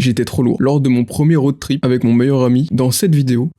j'étais trop lourd. Lors de mon premier road trip avec mon meilleur ami, dans cette vidéo,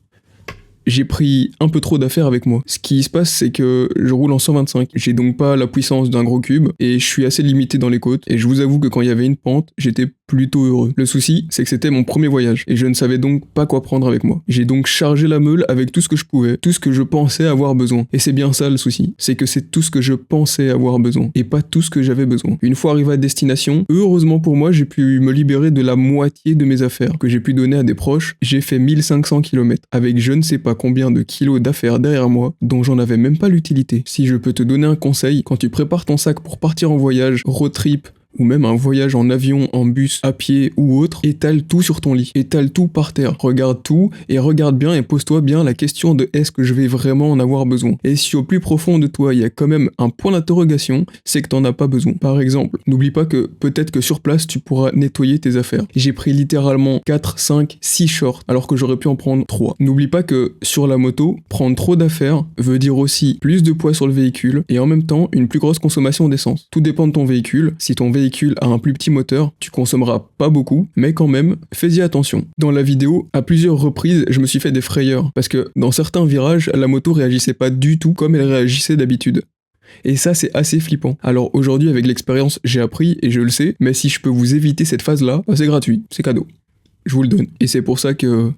j'ai pris un peu trop d'affaires avec moi. Ce qui se passe, c'est que je roule en 125. J'ai donc pas la puissance d'un gros cube et je suis assez limité dans les côtes. Et je vous avoue que quand il y avait une pente, j'étais plutôt heureux. Le souci, c'est que c'était mon premier voyage et je ne savais donc pas quoi prendre avec moi. J'ai donc chargé la meule avec tout ce que je pouvais, tout ce que je pensais avoir besoin. Et c'est bien ça le souci, c'est que c'est tout ce que je pensais avoir besoin et pas tout ce que j'avais besoin. Une fois arrivé à destination, heureusement pour moi, j'ai pu me libérer de la moitié de mes affaires que j'ai pu donner à des proches. J'ai fait 1500 km avec je ne sais pas combien de kilos d'affaires derrière moi dont j'en avais même pas l'utilité. Si je peux te donner un conseil, quand tu prépares ton sac pour partir en voyage, road trip, ou même un voyage en avion, en bus, à pied ou autre, étale tout sur ton lit, étale tout par terre, regarde tout et regarde bien et pose-toi bien la question de est-ce que je vais vraiment en avoir besoin. Et si au plus profond de toi il y a quand même un point d'interrogation, c'est que t'en as pas besoin. Par exemple, n'oublie pas que peut-être que sur place tu pourras nettoyer tes affaires. J'ai pris littéralement 4, 5, 6 shorts alors que j'aurais pu en prendre 3. N'oublie pas que sur la moto, prendre trop d'affaires veut dire aussi plus de poids sur le véhicule et en même temps une plus grosse consommation d'essence. Tout dépend de ton véhicule. Si ton véhicule a un plus petit moteur, tu consommeras pas beaucoup, mais quand même, fais-y attention. Dans la vidéo, à plusieurs reprises, je me suis fait des frayeurs, parce que dans certains virages, la moto réagissait pas du tout comme elle réagissait d'habitude. Et ça, c'est assez flippant. Alors aujourd'hui, avec l'expérience, j'ai appris et je le sais, mais si je peux vous éviter cette phase-là, bah, c'est gratuit, c'est cadeau. Je vous le donne. Et c'est pour ça que